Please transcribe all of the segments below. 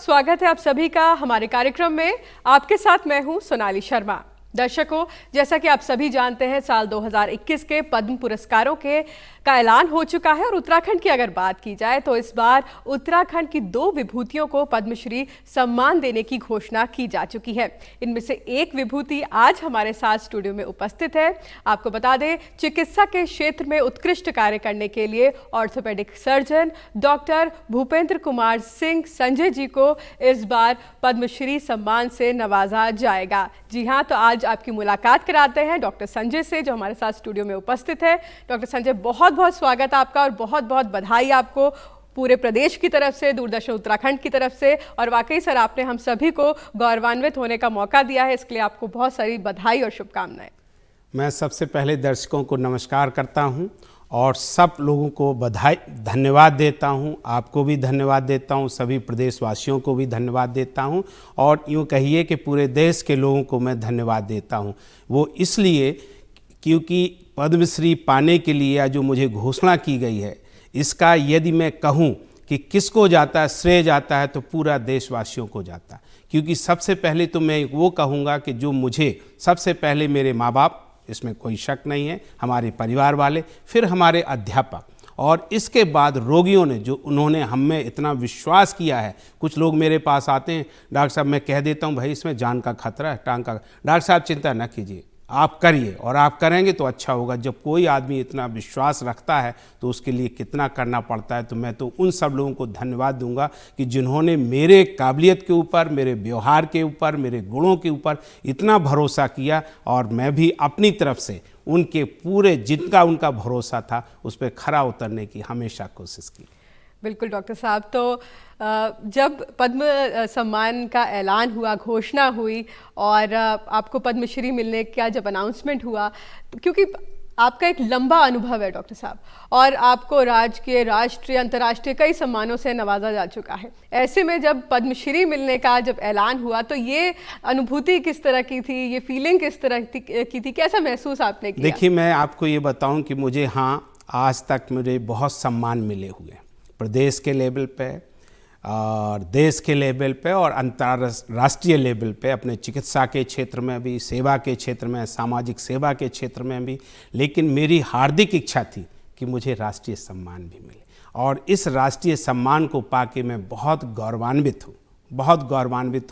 स्वागत है आप सभी का हमारे कार्यक्रम में। आपके साथ मैं हूं सोनाली शर्मा। दर्शकों, जैसा कि आप सभी जानते हैं, साल 2021 के पद्म पुरस्कारों का ऐलान हो चुका है और उत्तराखंड की अगर बात की जाए तो इस बार उत्तराखंड की 2 विभूतियों को पद्मश्री सम्मान देने की घोषणा की जा चुकी है। इनमें से एक विभूति आज हमारे साथ स्टूडियो में उपस्थित है। आपको बता दें, चिकित्सा के क्षेत्र में उत्कृष्ट कार्य करने के लिए orthopaedic surgeon doctor Bhupendra Kumar Singh Sanjay ji को इस बार पद्मश्री सम्मान से नवाजा जाएगा। जी हाँ, तो आज आपकी मुलाकात कराते हैं डॉक्टर संजय से, जो हमारे साथ स्टूडियो में उपस्थित है। डॉक्टर संजय, बहुत बहुत स्वागत आपका और बहुत बहुत बधाई आपको पूरे प्रदेश की तरफ से, दूरदर्शन उत्तराखंड की तरफ से। और वाकई सर, आपने हम सभी को गौरवान्वित होने का मौका दिया है, इसके लिए आपको बहुत सारी बधाई और शुभकामनाएं। मैं सबसे पहले दर्शकों को नमस्कार करता हूं और सब लोगों को बधाई धन्यवाद देता हूं। आपको भी धन्यवाद देता हूं, सभी प्रदेशवासियों को भी धन्यवाद देता हूं और यूँ कहिए कि पूरे देश के लोगों को मैं धन्यवाद देता हूं। वो इसलिए क्योंकि पद्मश्री पाने के लिए जो मुझे घोषणा की गई है, इसका यदि मैं कहूं कि किसको जाता है, श्रेय जाता है, तो पूरा देशवासियों को जाता है। क्योंकि सबसे पहले तो मैं वो कहूँगा कि जो मुझे सबसे पहले मेरे माँ बाप, इसमें कोई शक नहीं है, हमारे परिवार वाले, फिर हमारे अध्यापक और इसके बाद रोगियों ने जो उन्होंने हम में इतना विश्वास किया है। कुछ लोग मेरे पास आते हैं, डॉक्टर साहब मैं कह देता हूँ भाई इसमें जान का खतरा है, टांग का। डॉक्टर साहब चिंता न कीजिए, आप करिए और आप करेंगे तो अच्छा होगा। जब कोई आदमी इतना विश्वास रखता है तो उसके लिए कितना करना पड़ता है। तो मैं तो उन सब लोगों को धन्यवाद दूंगा कि जिन्होंने मेरे काबिलियत के ऊपर, मेरे व्यवहार के ऊपर, मेरे गुणों के ऊपर इतना भरोसा किया और मैं भी अपनी तरफ से उनके पूरे जितना उनका भरोसा था उस पर खरा उतरने की हमेशा कोशिश की। बिल्कुल डॉक्टर साहब, तो जब पद्म सम्मान का ऐलान हुआ, घोषणा हुई और आपको पद्मश्री मिलने का जब अनाउंसमेंट हुआ, तो क्योंकि आपका एक लंबा अनुभव है डॉक्टर साहब और आपको राजकीय, राष्ट्रीय, अंतर्राष्ट्रीय कई सम्मानों से नवाजा जा चुका है। ऐसे में जब पद्मश्री मिलने का जब ऐलान हुआ तो ये अनुभूति किस तरह की थी, ये फीलिंग किस तरह की थी, कैसा महसूस आपने किया? देखिए, मैं आपको ये बताऊं कि मुझे आज तक मुझे बहुत सम्मान मिले हुए, प्रदेश के लेवल पे और देश के लेवल पे और अंतर्राष्ट्रीय लेवल पे, अपने चिकित्सा के क्षेत्र में भी, सेवा के क्षेत्र में, सामाजिक सेवा के क्षेत्र में भी। लेकिन मेरी हार्दिक इच्छा थी कि मुझे राष्ट्रीय सम्मान भी मिले और इस राष्ट्रीय सम्मान को पाके मैं बहुत गौरवान्वित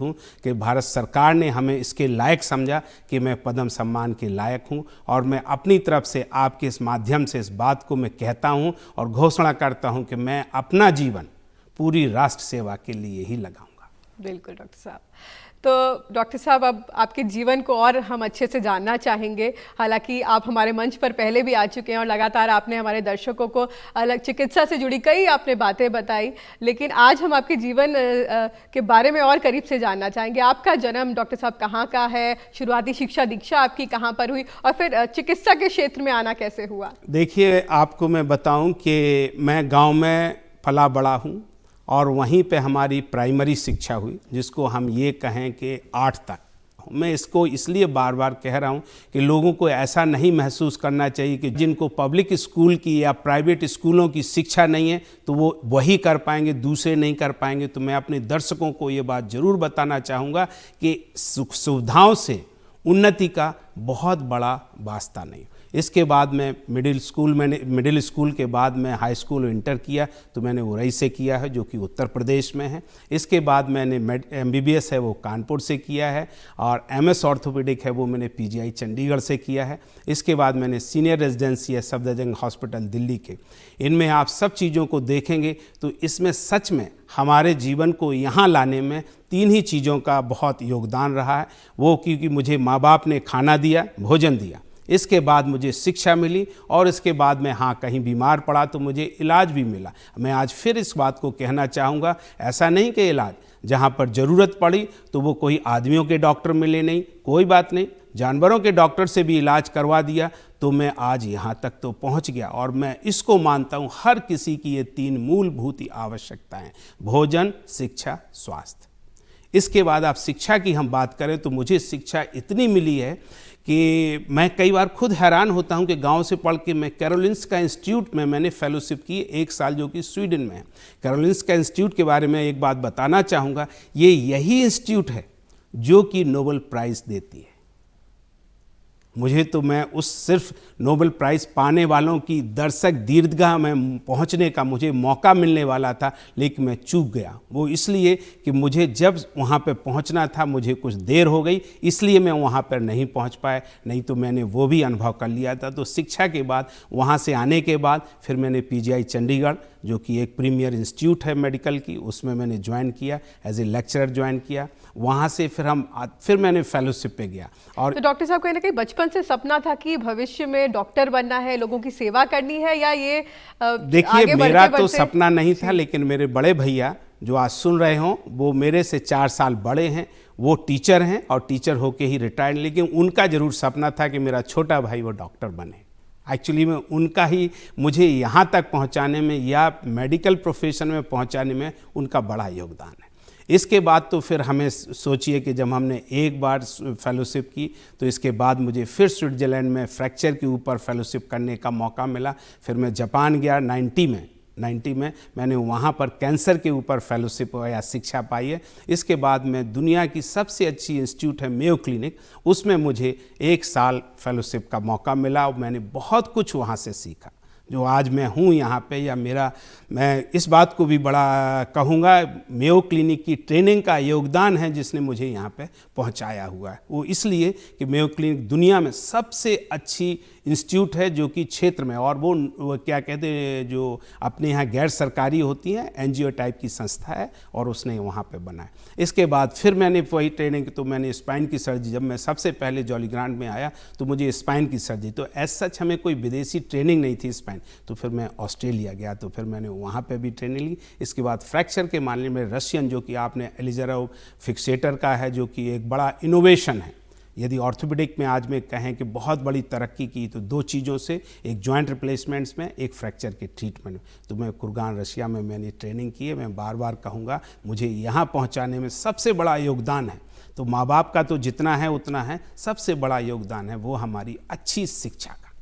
हूँ कि भारत सरकार ने हमें इसके लायक समझा कि मैं पद्म सम्मान के लायक हूँ। और मैं अपनी तरफ से आपके इस माध्यम से इस बात को मैं कहता हूँ और घोषणा करता हूँ कि मैं अपना जीवन पूरी राष्ट्र सेवा के लिए ही लगाऊंगा। बिल्कुल डॉक्टर साहब। तो डॉक्टर साहब, अब आपके जीवन को और हम अच्छे से जानना चाहेंगे। हालांकि आप हमारे मंच पर पहले भी आ चुके हैं और लगातार आपने हमारे दर्शकों को अलग चिकित्सा से जुड़ी कई आपने बातें बताई, लेकिन आज हम आपके जीवन के बारे में और करीब से जानना चाहेंगे। आपका जन्म डॉक्टर साहब कहाँ का है, शुरुआती शिक्षा दीक्षा आपकी कहाँ पर हुई और फिर चिकित्सा के क्षेत्र में आना कैसे हुआ? देखिए, आपको मैं बताऊँ कि मैं गाँव में पला बड़ा हूँ और वहीं पे हमारी प्राइमरी शिक्षा हुई, जिसको हम ये कहें कि 8 तक। मैं इसको इसलिए बार बार कह रहा हूँ कि लोगों को ऐसा नहीं महसूस करना चाहिए कि जिनको पब्लिक स्कूल की या प्राइवेट स्कूलों की शिक्षा नहीं है तो वो वही कर पाएंगे, दूसरे नहीं कर पाएंगे। तो मैं अपने दर्शकों को ये बात ज़रूर बताना चाहूँगा कि सुख सुविधाओं से उन्नति का बहुत बड़ा वास्ता नहीं। इसके बाद मैं मिडिल स्कूल के बाद मैं हाई स्कूल इंटर किया तो मैंने उरई से किया है, जो कि उत्तर प्रदेश में है। इसके बाद मैंने MBBS है वो कानपुर से किया है और MS ऑर्थोपेडिक है वो मैंने PGI चंडीगढ़ से किया है। इसके बाद मैंने सीनियर रेजिडेंसी है सफदरजंग हॉस्पिटल दिल्ली के। इनमें आप सब चीज़ों को देखेंगे तो इसमें सच में हमारे जीवन को यहाँ लाने में 3 ही चीज़ों का बहुत योगदान रहा है। वो क्योंकि मुझे माँ बाप ने खाना दिया, भोजन दिया, इसके बाद मुझे शिक्षा मिली और इसके बाद मैं कहीं बीमार पड़ा तो मुझे इलाज भी मिला। मैं आज फिर इस बात को कहना चाहूँगा, ऐसा नहीं कि इलाज जहाँ पर ज़रूरत पड़ी तो वो कोई आदमियों के डॉक्टर मिले नहीं, कोई बात नहीं, जानवरों के डॉक्टर से भी इलाज करवा दिया तो मैं आज यहाँ तक तो पहुँच गया। और मैं इसको मानता हूँ हर किसी की ये 3 मूलभूत आवश्यकताएँ, भोजन, शिक्षा, स्वास्थ्य। इसके बाद आप शिक्षा की हम बात करें तो मुझे शिक्षा इतनी मिली है कि मैं कई बार खुद हैरान होता हूं कि गांव से पढ़ के मैं कैरोलिंस्का इंस्टीट्यूट में मैंने फेलोशिप की 1 साल, जो कि स्वीडन में है। कैरोलिंस्का इंस्टीट्यूट के बारे में एक बात बताना चाहूँगा, ये यही इंस्टीट्यूट है जो कि नोबेल प्राइज़ देती है। मुझे तो मैं उस सिर्फ नोबेल प्राइज़ पाने वालों की दर्शक दीर्घा में पहुंचने का मुझे मौका मिलने वाला था, लेकिन मैं चूक गया। वो इसलिए कि मुझे जब वहाँ पे पहुंचना था मुझे कुछ देर हो गई, इसलिए मैं वहाँ पर नहीं पहुँच पाया, नहीं तो मैंने वो भी अनुभव कर लिया था। तो शिक्षा के बाद, वहाँ से आने के बाद फिर मैंने पीजीआई चंडीगढ़, जो कि एक प्रीमियर इंस्टीट्यूट है मेडिकल की, उसमें मैंने ज्वाइन किया, एज ए लेक्चरर ज्वाइन किया। वहाँ से फिर मैंने फेलोशिप पे गया। और तो डॉक्टर साहब, कहीं ना कहीं बचपन से सपना था कि भविष्य में डॉक्टर बनना है, लोगों की सेवा करनी है, या ये देखिए, मेरा तो सपना नहीं था, लेकिन मेरे बड़े भैया जो आज सुन रहे हों, वो मेरे से 4 साल बड़े हैं, वो टीचर हैं और टीचर होके ही रिटायर्ड, लेकिन उनका जरूर सपना था कि मेरा छोटा भाई वो डॉक्टर बने। एक्चुअली में उनका ही मुझे यहाँ तक पहुँचाने में या मेडिकल प्रोफेशन में पहुँचाने में उनका बड़ा योगदान है। इसके बाद तो फिर हमें सोचिए कि जब हमने एक बार फेलोशिप की, तो इसके बाद मुझे फिर स्विट्ज़रलैंड में फ्रैक्चर के ऊपर फेलोशिप करने का मौका मिला। फिर मैं जापान गया 90 में मैंने वहाँ पर कैंसर के ऊपर फेलोशिप या शिक्षा पाई है। इसके बाद में दुनिया की सबसे अच्छी इंस्टीट्यूट है मेयो क्लिनिक, उसमें मुझे 1 साल फेलोशिप का मौका मिला और मैंने बहुत कुछ वहाँ से सीखा। जो आज मैं हूँ यहाँ पे, या मैं इस बात को भी बड़ा कहूँगा, मेयो क्लिनिक की ट्रेनिंग का योगदान है जिसने मुझे यहाँ पे पहुँचाया हुआ है। वो इसलिए कि मेयो क्लिनिक दुनिया में सबसे अच्छी इंस्टीट्यूट है जो कि क्षेत्र में, और वो क्या कहते हैं, जो अपने यहाँ गैर सरकारी होती हैं, एनजीओ टाइप की संस्था है, और उसने वहाँ पे बनाया। इसके बाद फिर मैंने वही ट्रेनिंग, तो मैंने स्पाइन की सर्जरी, जब मैं सबसे पहले जॉली ग्रांट में आया तो मुझे स्पाइन की सर्जरी, तो एज सच हमें कोई विदेशी ट्रेनिंग नहीं थी स्पाइन, तो फिर मैं ऑस्ट्रेलिया गया, तो फिर मैंने वहाँ पे भी ट्रेनिंग ली। इसके बाद फ्रैक्चर के मामले में रशियन, जो कि आपने एलिज़ारोव फिक्सेटर का है, जो कि एक बड़ा इनोवेशन है। यदि ऑर्थोपेडिक में आज में कहें कि बहुत बड़ी तरक्की की, तो 2 चीज़ों से, एक जॉइंट रिप्लेसमेंट्स में, एक फ्रैक्चर के ट्रीटमेंट में। तो मैं कुर्गान रशिया में मैंने ट्रेनिंग की है। मैं बार बार कहूँगा, मुझे यहाँ पहुँचाने में सबसे बड़ा योगदान है, तो माँ बाप का तो जितना है उतना है, सबसे बड़ा योगदान है वो हमारी अच्छी शिक्षा का।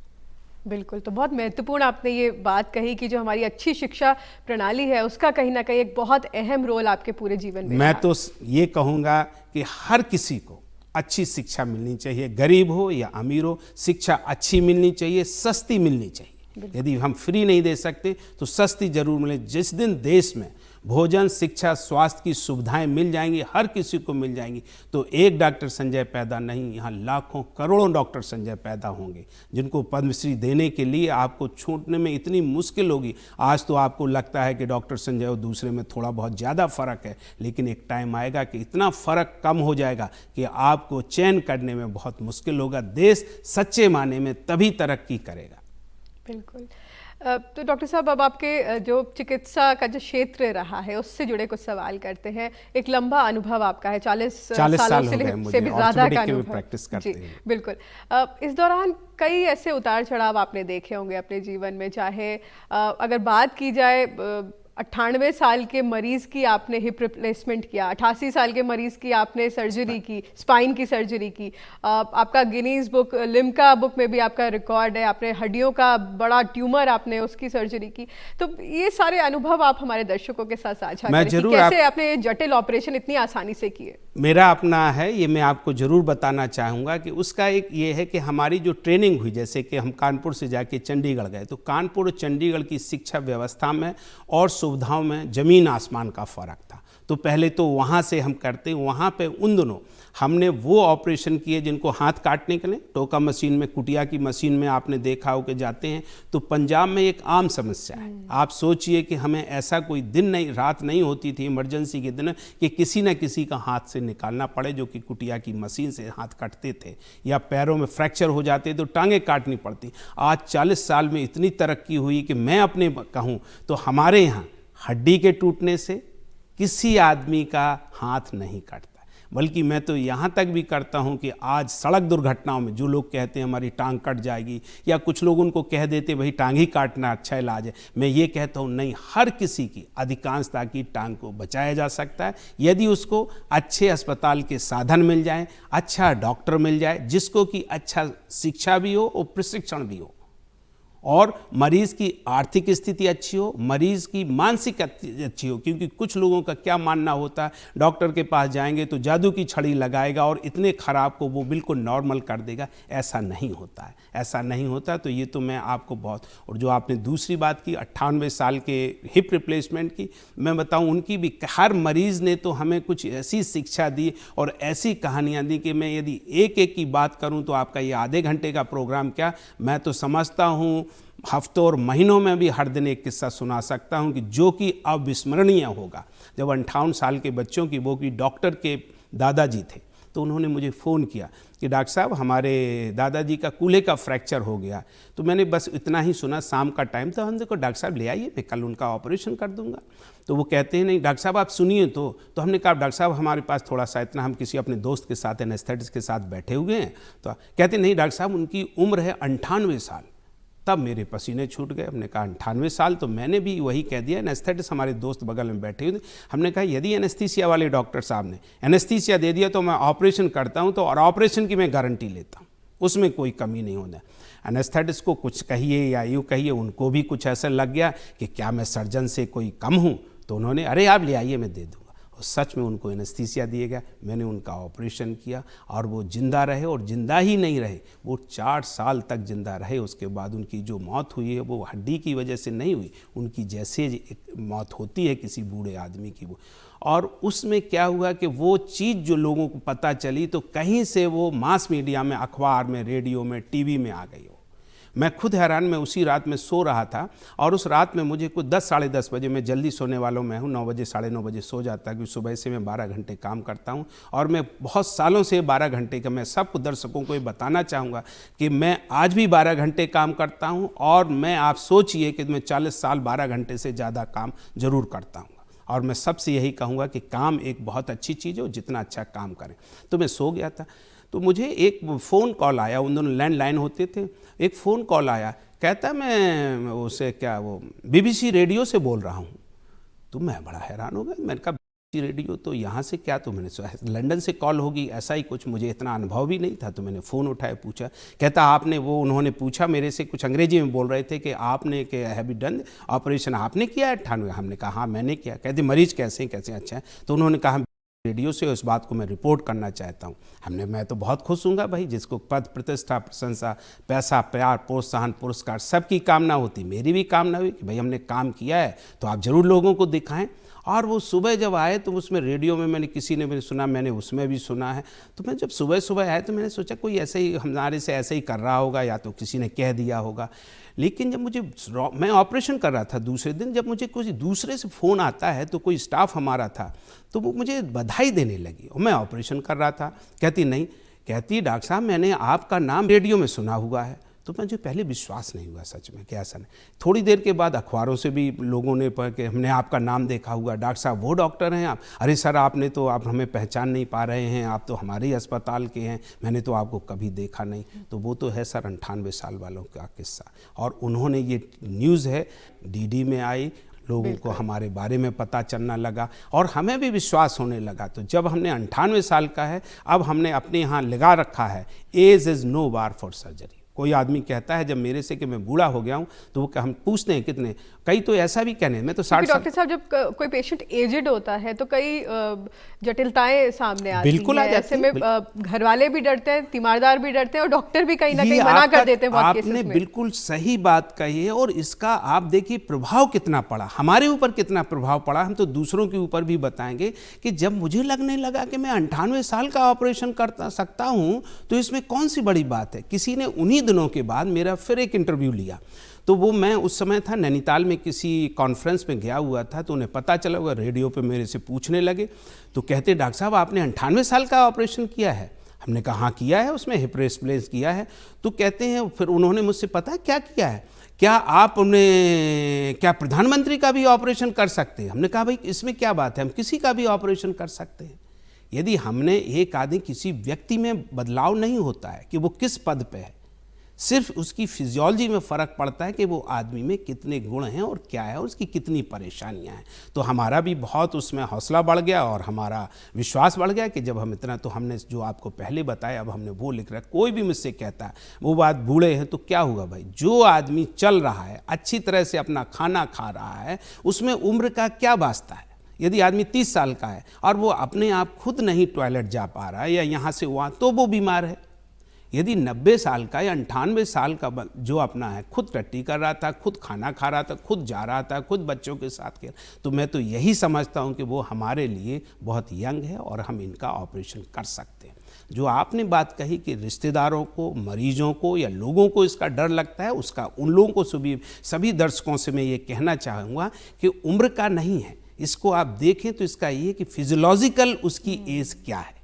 बिल्कुल, तो बहुत महत्वपूर्ण आपने ये बात कही कि जो हमारी अच्छी शिक्षा प्रणाली है, उसका कहीं ना कहीं एक बहुत अहम रोल आपके पूरे जीवन में। मैं तो ये कहूँगा कि हर किसी को अच्छी शिक्षा मिलनी चाहिए, गरीब हो या अमीर हो, शिक्षा अच्छी मिलनी चाहिए, सस्ती मिलनी चाहिए। यदि हम फ्री नहीं दे सकते तो सस्ती जरूर मिले। जिस दिन देश में भोजन, शिक्षा, स्वास्थ्य की सुविधाएं मिल जाएंगी, हर किसी को मिल जाएंगी, तो एक डॉक्टर संजय पैदा नहीं, यहाँ लाखों करोड़ों डॉक्टर संजय पैदा होंगे, जिनको पद्मश्री देने के लिए आपको छूटने में इतनी मुश्किल होगी। आज तो आपको लगता है कि डॉक्टर संजय और दूसरे में थोड़ा बहुत ज़्यादा फ़र्क है, लेकिन एक टाइम आएगा कि इतना फ़र्क कम हो जाएगा कि आपको चयन करने में बहुत मुश्किल होगा। देश सच्चे माने में तभी तरक्की करेगा। बिल्कुल। तो डॉक्टर साहब, अब आपके जो चिकित्सा का जो क्षेत्र रहा है उससे जुड़े कुछ सवाल करते हैं। एक लंबा अनुभव आपका है, 40 सालों से भी ज़्यादा का अनुभव प्रैक्टिस करते हैं। बिल्कुल। इस दौरान कई ऐसे उतार चढ़ाव आपने देखे होंगे अपने जीवन में, चाहे अगर बात की जाए 98 साल के मरीज़ की आपने हिप रिप्लेसमेंट किया, 88 साल के मरीज़ की आपने सर्जरी की, स्पाइन की सर्जरी की, आपका गिनीज बुक, लिम्का बुक में भी आपका रिकॉर्ड है, आपने हड्डियों का बड़ा ट्यूमर, आपने उसकी सर्जरी की। तो ये सारे अनुभव आप हमारे दर्शकों के साथ साझा करें कि कैसे आपने जटिल ऑपरेशन इतनी आसानी से किए। मेरा अपना है, ये मैं आपको ज़रूर बताना चाहूँगा कि उसका एक ये है कि हमारी जो ट्रेनिंग हुई, जैसे कि हम कानपुर से जाके चंडीगढ़ गए, तो कानपुर और चंडीगढ़ की शिक्षा व्यवस्था में और सुविधाओं में ज़मीन आसमान का फ़र्क था। तो पहले तो वहाँ से हम करते, वहाँ पे उन दोनों हमने वो ऑपरेशन किए जिनको हाथ काटने के लिए टोका मशीन में, कुटिया की मशीन में आपने देखा हो कि जाते हैं, तो पंजाब में एक आम समस्या है। आप सोचिए कि हमें ऐसा कोई दिन नहीं, रात नहीं होती थी इमरजेंसी के दिन कि किसी न किसी का हाथ से निकालना पड़े, जो कि कुटिया की मशीन से हाथ काटते थे, या पैरों में फ्रैक्चर हो जाते तो टांगें काटनी पड़ती। आज 40 साल में इतनी तरक्की हुई कि मैं अपने कहूँ तो हमारे यहाँ हड्डी के टूटने से किसी आदमी का हाथ नहीं कटता। बल्कि मैं तो यहाँ तक भी करता हूँ कि आज सड़क दुर्घटनाओं में जो लोग कहते हैं हमारी टांग कट जाएगी, या कुछ लोग उनको कह देते भाई टांग ही काटना अच्छा इलाज है, मैं ये कहता हूँ नहीं, हर किसी की अधिकांशता की टांग को बचाया जा सकता है यदि उसको अच्छे अस्पताल के साधन मिल जाए, अच्छा डॉक्टर मिल जाए जिसको कि अच्छा शिक्षा भी हो और प्रशिक्षण भी हो, और मरीज़ की आर्थिक स्थिति अच्छी हो, मरीज़ की मानसिक अच्छी हो। क्योंकि कुछ लोगों का क्या मानना होता है, डॉक्टर के पास जाएंगे तो जादू की छड़ी लगाएगा और इतने ख़राब को वो बिल्कुल नॉर्मल कर देगा। ऐसा नहीं होता है, ऐसा नहीं होता। तो ये तो मैं आपको बहुत, और जो आपने दूसरी बात की 98 साल के हिप रिप्लेसमेंट की, मैं बताऊं उनकी भी, हर मरीज़ ने तो हमें कुछ ऐसी शिक्षा दी और ऐसी कहानियाँ दी कि मैं यदि एक एक की बात करूँ तो आपका ये आधे घंटे का प्रोग्राम क्या, मैं तो समझता हूँ हफ्तों और महीनों में भी हर दिन एक किस्सा सुना सकता हूं कि जो कि अविस्मरणीय होगा। जब 58 साल के बच्चों की, वो कि डॉक्टर के दादाजी थे, तो उन्होंने मुझे फ़ोन किया कि डॉक्टर साहब हमारे दादाजी का कूल्हे का फ्रैक्चर हो गया। तो मैंने बस इतना ही सुना, शाम का टाइम था, हम देखो डॉक्टर साहब ले आइए, मैं कल उनका ऑपरेशन कर दूंगा। तो वो कहते हैं नहीं डॉक्टर साहब आप सुनिए। तो हमने कहा डॉक्टर साहब हमारे पास थोड़ा सा इतना, हम किसी अपने दोस्त के साथ एनेस्थेटिस्ट के साथ बैठे हुए हैं। तो कहते नहीं डॉक्टर साहब उनकी उम्र है 98 साल। तब मेरे पसीने छूट गए। हमने कहा 98 साल, तो मैंने भी वही कह दिया। एनेस्थेटिस्ट हमारे दोस्त बगल में बैठे हुए थे, हमने कहा यदि एनेस्थीसिया वाले डॉक्टर साहब ने एनेस्थीसिया दे दिया तो मैं ऑपरेशन करता हूं, तो और ऑपरेशन की मैं गारंटी लेता हूं, उसमें कोई कमी नहीं होना। एनेस्थेटिस्ट को कुछ कहिए या यूँ कहिए, उनको भी कुछ ऐसा लग गया कि क्या मैं सर्जन से कोई कम हूँ, तो उन्होंने अरे आप ले आइए मैं दे दूँ। सच में उनको एनेस्थीसिया दिया गया, मैंने उनका ऑपरेशन किया और वो जिंदा रहे, और जिंदा ही नहीं रहे, वो 4 साल तक जिंदा रहे। उसके बाद उनकी जो मौत हुई है वो हड्डी की वजह से नहीं हुई, उनकी जैसे मौत होती है किसी बूढ़े आदमी की वो। और उसमें क्या हुआ कि वो चीज़ जो लोगों को पता चली तो कहीं से वो मास मीडिया में, अखबार में, रेडियो में, टीवी में आ गई हो। मैं खुद हैरान, मैं उसी रात में सो रहा था और उस रात में मुझे कुछ 10 साढ़े 10 बजे, मैं जल्दी सोने वालों में हूँ, 9 बजे साढ़े 9 बजे सो जाता, क्योंकि सुबह से मैं 12 घंटे काम करता हूँ और मैं बहुत सालों से 12 घंटे का, मैं सब दर्शकों को ये बताना चाहूँगा कि मैं आज भी 12 घंटे काम करता हूँ और मैं, आप सोचिए कि मैं 40 साल 12 घंटे से ज़्यादा काम जरूर करता हूँ। और मैं सबसे यही कहूँगा कि काम एक बहुत अच्छी चीज़ है, जितना अच्छा काम करें। तो मैं सो गया था, तो मुझे एक फ़ोन कॉल आया, उन दोनों लैंडलाइन होते थे, एक फ़ोन कॉल आया, कहता मैं उसे क्या वो BBC रेडियो से बोल रहा हूँ। तो मैं बड़ा हैरान हो गया, मैंने कहा BBC रेडियो तो यहाँ से क्या, तो मैंने लंदन से कॉल होगी ऐसा ही कुछ, मुझे इतना अनुभव भी नहीं था। तो मैंने फ़ोन उठाया, पूछा, कहता आपने वो, उन्होंने पूछा मेरे से, कुछ अंग्रेजी में बोल रहे थे कि आपने के हैव यू डन ऑपरेशन, आपने किया है 98? हमने कहा हाँ मैंने किया। कहते मरीज़ कैसे अच्छा है? तो उन्होंने कहा रेडियो से उस बात को मैं रिपोर्ट करना चाहता हूँ। मैं तो बहुत खुश हूँगा भाई, जिसको पद, प्रतिष्ठा, प्रशंसा, पैसा, प्यार, प्रोत्साहन, पुरस्कार सबकी कामना होती, मेरी भी कामना हुई कि भाई हमने काम किया है तो आप ज़रूर लोगों को दिखाएं। और वो सुबह जब आए तो उसमें रेडियो में मैंने सुना, मैंने उसमें भी सुना है। तो मैं जब सुबह आए तो मैंने सोचा कोई ऐसे ही हमारे से ऐसे ही कर रहा होगा, या तो किसी ने कह दिया होगा। लेकिन जब मैं ऑपरेशन कर रहा था, दूसरे दिन जब मुझे कोई दूसरे से फ़ोन आता है, तो कोई स्टाफ हमारा था, तो वो मुझे बधाई देने लगी और मैं ऑपरेशन कर रहा था। कहती डॉक्टर साहब मैंने आपका नाम रेडियो में सुना हुआ है। तो मुझे पहले विश्वास नहीं हुआ सच में कि ऐसा नहीं। थोड़ी देर के बाद अखबारों से भी लोगों ने पढ़ के हमने आपका नाम देखा हुआ, डॉक्टर साहब वो डॉक्टर हैं आप? अरे सर आपने तो, आप हमें पहचान नहीं पा रहे हैं, आप तो हमारे ही अस्पताल के हैं, मैंने तो आपको कभी देखा नहीं। तो वो तो है सर 98 साल वालों का किस्सा। और उन्होंने ये न्यूज़ है DD में आई, लोगों को हमारे बारे में पता चलना लगा और हमें भी विश्वास होने लगा। तो जब हमने 98 साल का है, अब हमने अपने यहाँ लगा रखा है, age is no bar for surgery. कोई आदमी कहता है जब मेरे से कि मैं बूढ़ा हो गया हूँ, तो वो हम पूछते हैं कितने, कई तो ऐसा भी कहने, मैं तो 60 डॉक्टर साहब जब कोई पेशेंट एजेड होता है तो कई जटिलताएं सामने आती हैं। बिल्कुल आ जाती ऐसे में घर वाले भी डरते हैं, तीमारदार भी डरते हैं और डॉक्टर भी कहीं ना कहीं मना कर देते हैं बहुत केसेस में। आपने बिल्कुल सही बात कही है। और इसका आप देखिए प्रभाव कितना पड़ा, हमारे ऊपर कितना प्रभाव पड़ा, हम तो दूसरों के ऊपर भी बताएंगे कि जब मुझे लगने लगा कि मैं 98 साल का ऑपरेशन कर सकता हूँ, तो इसमें कौन सी बड़ी बात है। किसी ने उन्हीं दिनों के बाद मेरा फिर एक इंटरव्यू लिया, तो वो मैं उस समय था नैनीताल में किसी कॉन्फ्रेंस में गया हुआ था, तो उन्हें पता चला हुआ, रेडियो पे मेरे से पूछने लगे। तो कहते डॉक्टर साहब आपने 98 साल का ऑपरेशन किया है? हमने कहा हाँ किया है, उसमें हिप रिप्लेसमेंट किया है। तो कहते हैं, फिर उन्होंने मुझसे पता है क्या किया है, क्या आप क्या प्रधानमंत्री का भी ऑपरेशन कर सकते हैं? हमने कहा भाई इसमें क्या बात है, हम किसी का भी ऑपरेशन कर सकते हैं। यदि हमने एक आदमी किसी व्यक्ति में बदलाव नहीं होता है कि वो किस पद पे है, सिर्फ उसकी फिजियोलॉजी में फ़र्क पड़ता है कि वो आदमी में कितने गुण हैं और क्या है और उसकी कितनी परेशानियां हैं। तो हमारा भी बहुत उसमें हौसला बढ़ गया और हमारा विश्वास बढ़ गया कि जब हम इतना, तो हमने जो आपको पहले बताया अब हमने वो लिख रहा। कोई भी मुझसे कहता है वो बात बूढ़े हैं तो क्या हुआ भाई, जो आदमी चल रहा है, अच्छी तरह से अपना खाना खा रहा है, उसमें उम्र का क्या वास्ता है। यदि आदमी 30 साल का है और वो अपने आप खुद नहीं टॉयलेट जा पा रहा है या यहाँ से वहाँ, तो वो बीमार है। यदि 90 साल का या 98 साल का जो अपना है, खुद टट्टी कर रहा था, खुद खाना खा रहा था, खुद जा रहा था, खुद बच्चों के साथ खेल, तो मैं तो यही समझता हूँ कि वो हमारे लिए बहुत यंग है और हम इनका ऑपरेशन कर सकते हैं। जो आपने बात कही कि रिश्तेदारों को, मरीजों को या लोगों को इसका डर लगता है, उसका उन लोगों को सभी दर्शकों से मैं ये कहना चाहूँगा कि उम्र का नहीं है। इसको आप देखें तो इसका ये कि फिजियोलॉजिकल उसकी एज क्या है,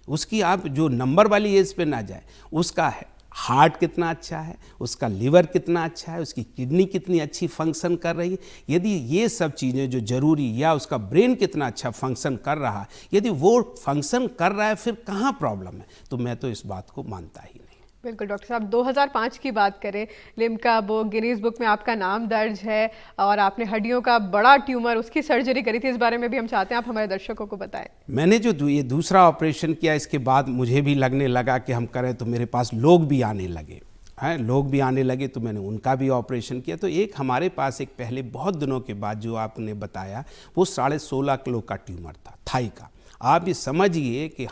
उसकी आप जो नंबर वाली एज पे ना जाए, उसका है हार्ट कितना अच्छा है, उसका लिवर कितना अच्छा है, उसकी किडनी कितनी अच्छी फंक्शन कर रही है। यदि ये सब चीज़ें जो जरूरी, या उसका ब्रेन कितना अच्छा फंक्शन कर रहा है, यदि वो फंक्शन कर रहा है, फिर कहाँ प्रॉब्लम है। तो मैं तो इस बात को मानता ही नहीं। बिल्कुल डॉक्टर साहब, 2005 की बात करें, लिम्का बुक, गिनीज बुक में आपका नाम दर्ज है और आपने हड्डियों का बड़ा ट्यूमर, उसकी सर्जरी करी थी। इस बारे में भी हम चाहते हैं आप हमारे दर्शकों को बताएं। मैंने जो ये दूसरा ऑपरेशन किया, इसके बाद मुझे भी लगने लगा कि हम करें तो मेरे पास लोग भी आने लगे हैं, लोग भी आने लगे, तो मैंने उनका भी ऑपरेशन किया। तो एक हमारे पास एक पहले बहुत दिनों के बाद जो आपने बताया, वो 16.5 किलो का ट्यूमर था, थाई का। आप ये समझिए कि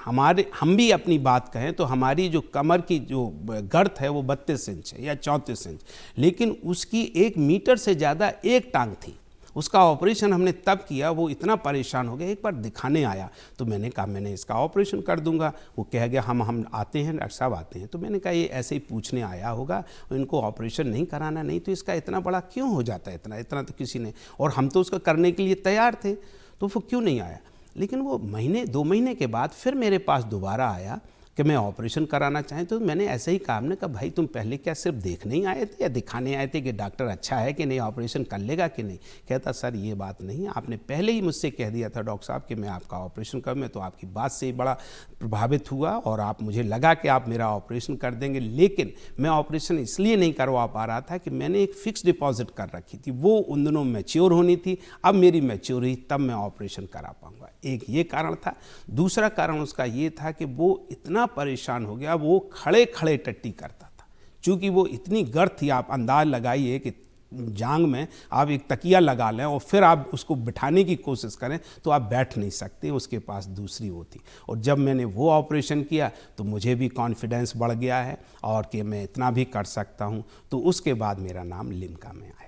हम भी अपनी बात कहें तो हमारी जो कमर की जो गर्थ है वो 32 इंच है या 34 इंच, लेकिन उसकी 1 मीटर से ज़्यादा एक टांग थी। उसका ऑपरेशन हमने तब किया, वो इतना परेशान हो गया। एक बार दिखाने आया तो मैंने कहा मैंने इसका ऑपरेशन कर दूंगा। वो कह गया हम आते हैं, डॉक्टर साहब आते हैं। तो मैंने कहा ये ऐसे ही पूछने आया होगा, इनको ऑपरेशन नहीं कराना, नहीं तो इसका इतना बड़ा क्यों हो जाता है, इतना तो किसी ने, और हम तो उसका करने के लिए तैयार थे, तो वो क्यों नहीं आया। लेकिन वो 2 महीने के बाद फिर मेरे पास दोबारा आया कि मैं ऑपरेशन कराना चाहें। तो मैंने ऐसे ही कहा, हमने कहा भाई तुम पहले क्या सिर्फ देखने ही आए थे या दिखाने आए थे कि डॉक्टर अच्छा है कि नहीं, ऑपरेशन कर लेगा कि नहीं। कहता सर ये बात नहीं, आपने पहले ही मुझसे कह दिया था डॉक्टर साहब कि मैं आपका ऑपरेशन करूँ। मैं तो आपकी बात से ही बड़ा प्रभावित हुआ और आप, मुझे लगा कि आप मेरा ऑपरेशन कर देंगे। लेकिन मैं ऑपरेशन इसलिए नहीं करवा पा रहा था कि मैंने एक फिक्स डिपॉजिट कर रखी थी, वो उन दिनों मैच्योर होनी थी। अब मेरी मैच्योर हुई तब मैं ऑपरेशन करा पाऊँगा, एक ये कारण था। दूसरा कारण उसका ये था कि वो इतना परेशान हो गया, वो खड़े खड़े टट्टी करता था। चूँकि वो इतनी गर्थ थी, आप अंदाज लगाइए कि जांग में आप एक तकिया लगा लें और फिर आप उसको बिठाने की कोशिश करें तो आप बैठ नहीं सकते, उसके पास दूसरी होती। और जब मैंने वो ऑपरेशन किया तो मुझे भी कॉन्फिडेंस बढ़ गया है और कि मैं इतना भी कर सकता हूँ। तो उसके बाद मेरा नाम लिम्का में आया।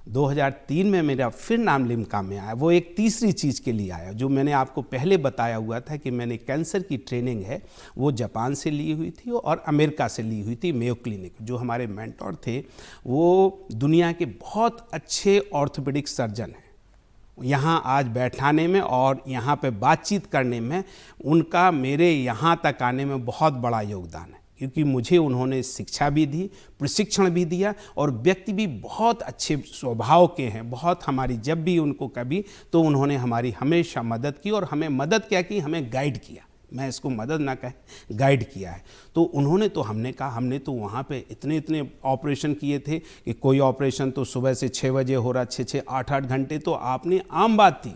2003 में मेरा फिर नाम लिम्का में आया। वो एक तीसरी चीज़ के लिए आया जो मैंने आपको पहले बताया हुआ था कि मैंने कैंसर की ट्रेनिंग है वो जापान से ली हुई थी और अमेरिका से ली हुई थी, मेयो क्लिनिक। जो हमारे मेंटोर थे वो दुनिया के बहुत अच्छे ऑर्थोपेडिक सर्जन हैं। यहाँ आज बैठाने में और यहाँ पे बातचीत करने में उनका मेरे यहाँ तक आने में बहुत बड़ा योगदान है, क्योंकि मुझे उन्होंने शिक्षा भी दी, प्रशिक्षण भी दिया और व्यक्ति भी बहुत अच्छे स्वभाव के हैं। बहुत हमारी जब भी उनको कभी तो उन्होंने हमारी हमेशा मदद की और हमें मदद क्या की, हमें गाइड किया। मैं इसको मदद ना कहें, गाइड किया है। तो उन्होंने तो हमने कहा, हमने तो वहाँ पे इतने ऑपरेशन किए थे कि कोई ऑपरेशन तो सुबह से 6 बजे हो रहा, 6 8 घंटे तो आपने आम बात थी।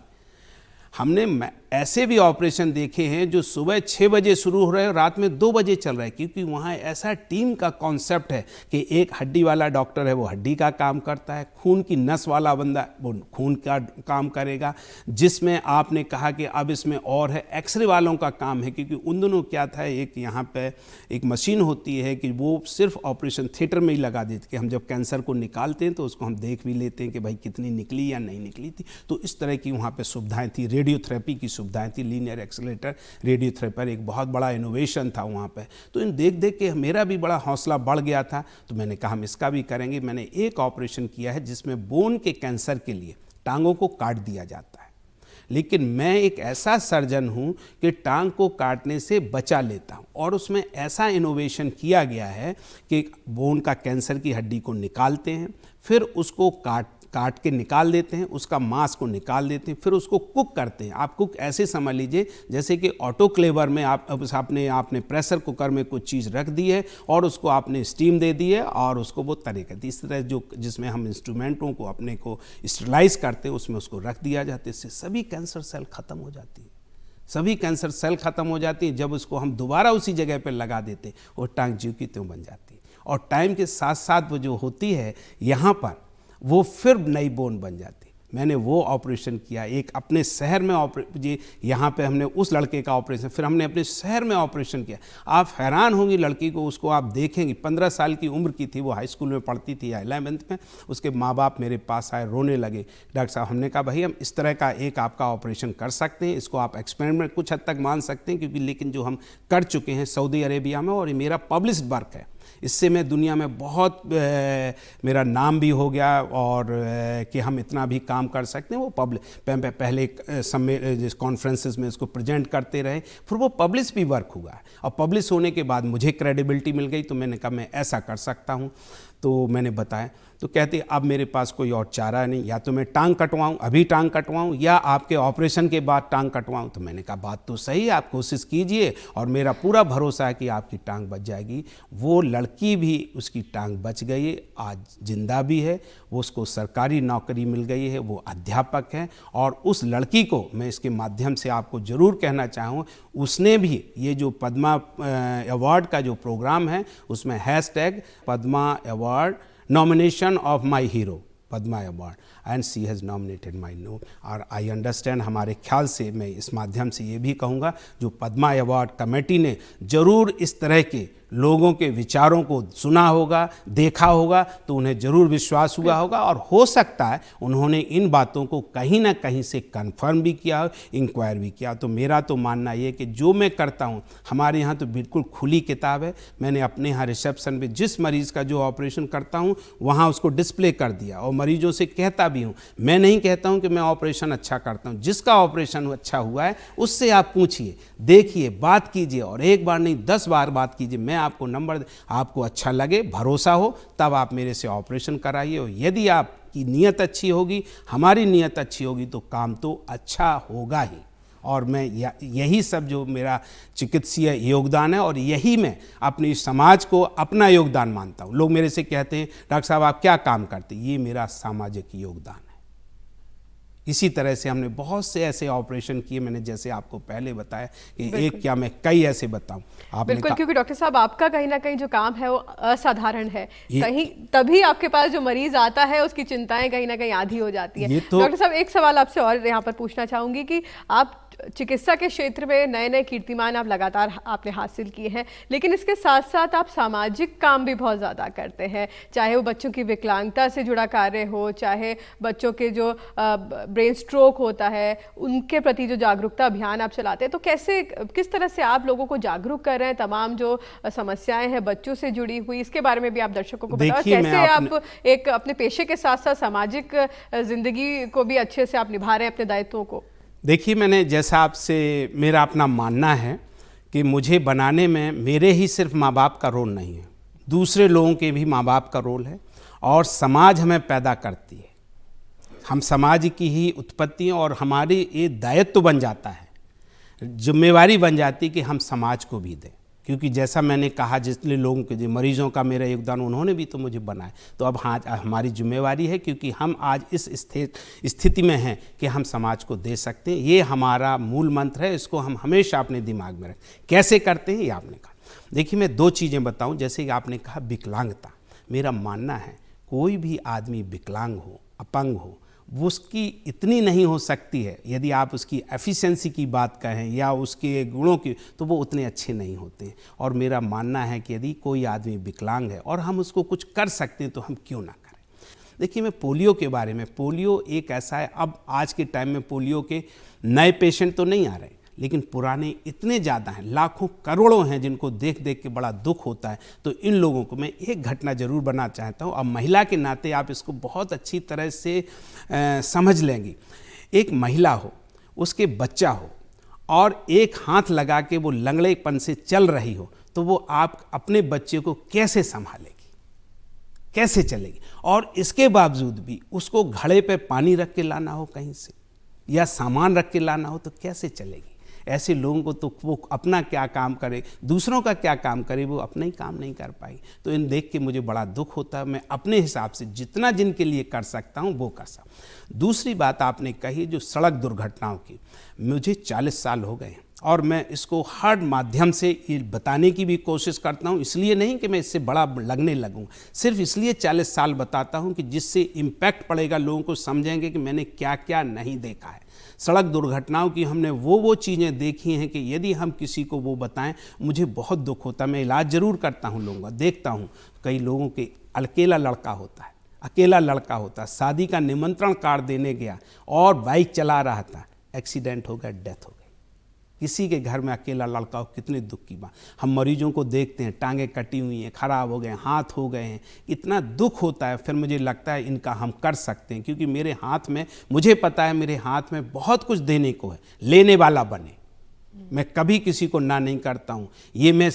हमने ऐसे भी ऑपरेशन देखे हैं जो सुबह 6 बजे शुरू हो रहे हैं और रात में 2 बजे चल रहा है, क्योंकि वहाँ ऐसा टीम का कॉन्सेप्ट है कि एक हड्डी वाला डॉक्टर है वो हड्डी का काम करता है, खून की नस वाला बंदा वो खून का काम करेगा, जिसमें आपने कहा कि अब इसमें और है एक्सरे वालों का काम है। क्योंकि उन दोनों क्या था, एक यहाँ पे एक मशीन होती है कि वो सिर्फ ऑपरेशन थिएटर में ही लगा देती कि हम जब कैंसर को निकालते हैं तो उसको हम देख भी लेते हैं कि भाई कितनी निकली या नहीं निकली थी। तो इस तरह की वहाँ पर सुविधाएँ थी, रेडियोथेरेपी की सुविधाएं थी, लीनियर एक्सेलरेटर रेडियोथेरेपी एक बहुत बड़ा इनोवेशन था वहाँ पे। तो इन देख देख के मेरा भी बड़ा हौसला बढ़ गया था। तो मैंने कहा हम इसका भी करेंगे। मैंने एक ऑपरेशन किया है जिसमें बोन के कैंसर के लिए टांगों को काट दिया जाता है, लेकिन मैं एक ऐसा सर्जन हूँ कि टांग को काटने से बचा लेता हूँ। और उसमें ऐसा इनोवेशन किया गया है कि बोन का कैंसर की हड्डी को निकालते हैं, फिर उसको काट के निकाल देते हैं, उसका मांस को निकाल देते हैं, फिर उसको कुक करते हैं। आप कुक ऐसे समझ लीजिए जैसे कि ऑटोक्लेवर में आपने प्रेशर कुकर में कुछ चीज़ रख दी है और उसको आपने स्टीम दे दी है और उसको वो तरे करती है। इस तरह जिसमें हम इंस्ट्रूमेंटों को अपने को स्टरलाइज करते हैं उसमें उसको रख दिया जाता है। इससे सभी कैंसर सेल ख़त्म हो जाती है, सभी कैंसर सेल ख़त्म हो जाती है। जब उसको हम दोबारा उसी जगह पर लगा देते हैं वो टांग ज्यों की त्यों बन जाती है और टाइम के साथ साथ वो जो होती है यहाँ पर वो फिर नई बोन बन जाती। मैंने वो ऑपरेशन किया एक अपने शहर में यहाँ पे हमने उस लड़के का ऑपरेशन, फिर हमने अपने शहर में ऑपरेशन किया। आप हैरान होंगी लड़की को, उसको आप देखेंगी 15 साल की उम्र की थी, वो हाई स्कूल में पढ़ती थी या 11th में। उसके माँ बाप मेरे पास आए, रोने लगे। डॉक्टर साहब, हमने कहा भाई हम इस तरह का एक आपका ऑपरेशन कर सकते हैं, इसको आप एक्सपेरिमेंट कुछ हद तक मान सकते हैं क्योंकि लेकिन जो हम कर चुके हैं सऊदी अरेबिया में और ये मेरा पब्लिश्ड वर्क है, इससे मैं दुनिया में बहुत मेरा नाम भी हो गया और कि हम इतना भी काम कर सकते हैं। वो पहले जिस कॉन्फ्रेंसेस में इसको प्रेजेंट करते रहे, फिर वो पब्लिश भी वर्क हुआ है और पब्लिश होने के बाद मुझे क्रेडिबिलिटी मिल गई। तो मैंने कहा मैं ऐसा कर सकता हूँ, तो मैंने बताया। तो कहते अब मेरे पास कोई और चारा नहीं, या तो मैं टांग कटवाऊँ, अभी टांग कटवाऊँ, या आपके ऑपरेशन के बाद टांग कटवाऊँ। तो मैंने कहा बात तो सही है, आप कोशिश कीजिए और मेरा पूरा भरोसा है कि आपकी टांग बच जाएगी। वो लड़की भी, उसकी टांग बच गई, आज जिंदा भी है, वो उसको सरकारी नौकरी मिल गई है, वो अध्यापक है। और उस लड़की को मैं इसके माध्यम से आपको ज़रूर कहना चाहूँ, उसने भी ये जो पद्मा अवार्ड का जो प्रोग्राम है उसमें hashtag Padma award nomination of my hero Padma Award and she has nominated my name। और आई अंडरस्टैंड, हमारे ख्याल से मैं इस माध्यम से ये भी कहूँगा जो पद्मा अवार्ड कमेटी ने ज़रूर इस तरह के लोगों के विचारों को सुना होगा, देखा होगा, तो उन्हें ज़रूर विश्वास हुआ होगा और हो सकता है उन्होंने इन बातों को कहीं ना कहीं से कंफर्म भी किया हो, इंक्वायर भी किया। तो मेरा तो मानना ये कि जो मैं करता हूँ, हमारे यहाँ तो बिल्कुल खुली किताब है। मैंने अपने यहाँ रिसेप्शन में जिस मरीज़ का जो ऑपरेशन करता हूँ वहाँ उसको डिस्प्ले कर दिया और मरीजों से कहता भी हूँ। मैं नहीं कहता हूँ कि मैं ऑपरेशन अच्छा करता हूँ, जिसका ऑपरेशन अच्छा हुआ है उससे आप पूछिए, देखिए, बात कीजिए और एक बार नहीं 10 बार बात कीजिए। मैं आपको नंबर, आपको अच्छा लगे, भरोसा हो, तब आप मेरे से ऑपरेशन कराइए। और यदि आपकी नीयत अच्छी होगी, हमारी नीयत अच्छी होगी, तो काम तो अच्छा होगा ही। और मैं यही सब जो मेरा चिकित्सीय योगदान है और यही मैं अपनी समाज को अपना योगदान मानता हूँ। लोग मेरे से कहते हैं डॉक्टर साहब आप क्या काम करते हैं? ये मेरा सामाजिक योगदान है। इसी तरह से हमने बहुत से ऐसे ऑपरेशन किए, मैंने जैसे आपको पहले बताया कि एक क्या मैं कई ऐसे बताऊं। बिल्कुल, क्योंकि डॉक्टर साहब आपका कहीं ना कहीं जो काम है वो असाधारण है, कहीं तभी आपके पास जो मरीज आता है उसकी चिंताएं कहीं ना कहीं आधी हो जाती है। डॉक्टर साहब एक सवाल आपसे और यहाँ पर पूछना चाहूंगी कि आप चिकित्सा के क्षेत्र में नए नए कीर्तिमान आप लगातार आपने हासिल किए हैं, लेकिन इसके साथ साथ आप सामाजिक काम भी बहुत ज़्यादा करते हैं, चाहे वो बच्चों की विकलांगता से जुड़ा कार्य हो, चाहे बच्चों के जो ब्रेन स्ट्रोक होता है उनके प्रति जो जागरूकता अभियान आप चलाते हैं। तो किस तरह से आप लोगों को जागरूक कर रहे हैं, तमाम जो समस्याएं हैं बच्चों से जुड़ी हुई, इसके बारे में भी आप दर्शकों को बताओ। कैसे आप एक अपने पेशे के साथ साथ सामाजिक जिंदगी को भी अच्छे से आप निभा रहे हैं अपने दायित्वों को? देखिए, मैंने जैसा आपसे, मेरा अपना मानना है कि मुझे बनाने में मेरे ही सिर्फ माँ बाप का रोल नहीं है, दूसरे लोगों के भी माँ बाप का रोल है और समाज हमें पैदा करती है। हम समाज की ही उत्पत्ति हैं और हमारी ये दायित्व बन जाता है, जिम्मेवारी बन जाती है कि हम समाज को भी दें। क्योंकि जैसा मैंने कहा, जितने लोगों के जो मरीजों का मेरा योगदान, उन्होंने भी तो मुझे बनाया। तो अब हाँ, हमारी जिम्मेवारी है, क्योंकि हम आज इस स्थिति में हैं कि हम समाज को दे सकते हैं। ये हमारा मूल मंत्र है, इसको हम हमेशा अपने दिमाग में रखें। कैसे करते हैं ये आपने कहा। देखिए, मैं 2 चीज़ें बताऊं। जैसे कि आपने कहा विकलांगता, मेरा मानना है कोई भी आदमी विकलांग हो, अपंग हो, वो उसकी इतनी नहीं हो सकती है, यदि आप उसकी एफिशिएंसी की बात कहें या उसके गुणों की, तो वो उतने अच्छे नहीं होते। और मेरा मानना है कि यदि कोई आदमी विकलांग है और हम उसको कुछ कर सकते हैं तो हम क्यों ना करें। देखिए, मैं पोलियो के बारे में, पोलियो एक ऐसा है, अब आज के टाइम में पोलियो के नए पेशेंट तो नहीं आ रहे, लेकिन पुराने इतने ज़्यादा हैं, लाखों करोड़ों हैं, जिनको देख देख के बड़ा दुख होता है। तो इन लोगों को मैं एक घटना ज़रूर बनाना चाहता हूँ। अब महिला के नाते आप इसको बहुत अच्छी तरह से समझ लेंगी। एक महिला हो, उसके बच्चा हो और एक हाथ लगा के वो लंगड़ेपन से चल रही हो, तो वो आप अपने बच्चे को कैसे संभालेगी, कैसे चलेगी? और इसके बावजूद भी उसको घड़े पे पानी रख के लाना हो कहीं से या सामान रख के लाना हो तो कैसे चलेगी? ऐसे लोगों को तो वो अपना क्या काम करे, दूसरों का क्या काम करे, वो अपना ही काम नहीं कर पाई। तो इन देख के मुझे बड़ा दुख होता है। मैं अपने हिसाब से जितना जिनके लिए कर सकता हूँ वो कर सकता हूँ। दूसरी बात आपने कही जो सड़क दुर्घटनाओं की, मुझे 40 साल हो गए और मैं इसको हर माध्यम से ये बताने की भी कोशिश करता हूँ। इसलिए नहीं कि मैं इससे बड़ा लगने लगूँ, सिर्फ इसलिए 40 साल बताता हूँ कि जिससे इम्पैक्ट पड़ेगा, लोगों को समझेंगे कि मैंने क्या क्या नहीं देखा है। सड़क दुर्घटनाओं की हमने वो चीज़ें देखी हैं कि यदि हम किसी को वो बताएं, मुझे बहुत दुख होता है। मैं इलाज ज़रूर करता हूँ लोगों का, देखता हूँ कई लोगों के अकेला लड़का होता है, शादी का निमंत्रण कार्ड देने गया और बाइक चला रहा था, एक्सीडेंट हो गया, डेथ हो गई। किसी के घर में अकेला लड़का हो, कितने दुख की बात। हम मरीजों को देखते हैं, टांगें कटी हुई हैं, खराब हो गए, हाथ हो गए हैं, इतना दुख होता है। फिर मुझे लगता है इनका हम कर सकते हैं, क्योंकि मेरे हाथ में, मुझे पता है मेरे हाथ में बहुत कुछ देने को है। लेने वाला बने, मैं कभी किसी को ना नहीं करता हूँ। ये मैं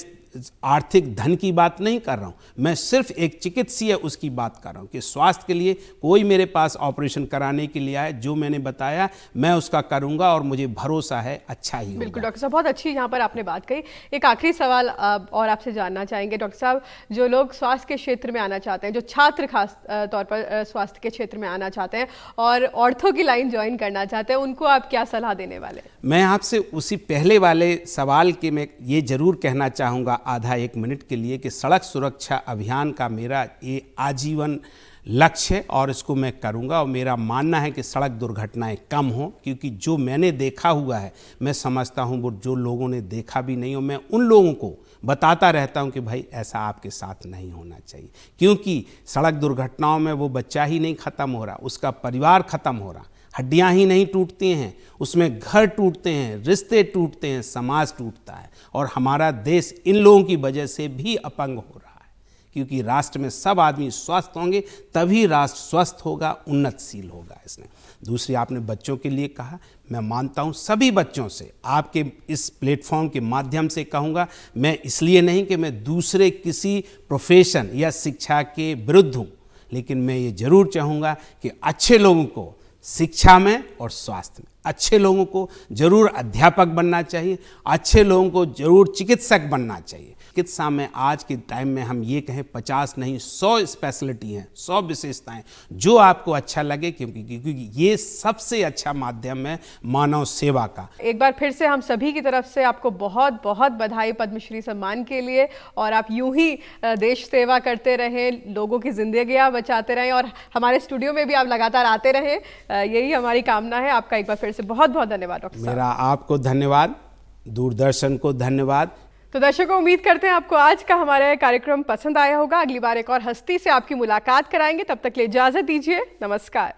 आर्थिक धन की बात नहीं कर रहा हूँ, मैं सिर्फ एक चिकित्सीय उसकी बात कर रहा हूँ कि स्वास्थ्य के लिए कोई मेरे पास ऑपरेशन कराने के लिए आए, जो मैंने बताया मैं उसका करूँगा और मुझे भरोसा है अच्छा ही होगा। बिल्कुल डॉक्टर साहब, बहुत अच्छी यहाँ पर आपने बात कही। एक आखिरी सवाल और आपसे जानना चाहेंगे डॉक्टर साहब, जो लोग स्वास्थ्य के क्षेत्र में आना चाहते हैं, जो छात्र खास तौर पर स्वास्थ्य के क्षेत्र में आना चाहते हैं और ऑर्थो की लाइन ज्वाइन करना चाहते हैं, उनको आप क्या सलाह देने वाले? मैं आपसे उसी पहले वाले सवाल के मैं ये जरूर कहना चाहूँगा आधा एक मिनट के लिए कि सड़क सुरक्षा अभियान का मेरा ये आजीवन लक्ष्य है और इसको मैं करूँगा। और मेरा मानना है कि सड़क दुर्घटनाएं कम हो, क्योंकि जो मैंने देखा हुआ है मैं समझता हूँ वो जो लोगों ने देखा भी नहीं हो, मैं उन लोगों को बताता रहता हूँ कि भाई ऐसा आपके साथ नहीं होना चाहिए। क्योंकि सड़क दुर्घटनाओं में वो बच्चा ही नहीं ख़त्म हो रहा, उसका परिवार ख़त्म हो रहा, हड्डियां ही नहीं टूटती हैं, उसमें घर टूटते हैं, रिश्ते टूटते हैं, समाज टूटता है। और हमारा देश इन लोगों की वजह से भी अपंग हो रहा है, क्योंकि राष्ट्र में सब आदमी स्वस्थ होंगे तभी राष्ट्र स्वस्थ होगा, उन्नतशील होगा। इसने दूसरी आपने बच्चों के लिए कहा, मैं मानता हूँ सभी बच्चों से आपके इस प्लेटफॉर्म के माध्यम से कहूँगा, मैं इसलिए नहीं कि मैं दूसरे किसी प्रोफेशन या शिक्षा के विरुद्ध हूँ, लेकिन मैं ये जरूर चाहूँगा कि अच्छे लोगों को शिक्षा में और स्वास्थ्य में, अच्छे लोगों को जरूर अध्यापक बनना चाहिए, अच्छे लोगों को जरूर चिकित्सक बनना चाहिए। चिकित्सा में आज के टाइम में हम ये कहें 50 नहीं 100 स्पेशलिटी हैं, 100 विशेषताएं, जो आपको अच्छा लगे, क्योंकि ये सबसे अच्छा माध्यम है मानव सेवा का। एक बार फिर से हम सभी की तरफ से आपको बहुत बहुत बधाई पद्मश्री सम्मान के लिए, और आप यूं ही देश सेवा करते रहें, लोगों की जिंदगियां बचाते रहें और हमारे स्टूडियो में भी आप लगातार आते रहें, यही हमारी कामना है। आपका एक बार फिर से बहुत बहुत धन्यवाद डॉक्टर साहब। मेरा आपको धन्यवाद, दूरदर्शन को धन्यवाद। तो दर्शकों, उम्मीद करते हैं आपको आज का हमारा कार्यक्रम पसंद आया होगा। अगली बार एक और हस्ती से आपकी मुलाकात कराएंगे, तब तक के लिए इजाजत दीजिए, नमस्कार।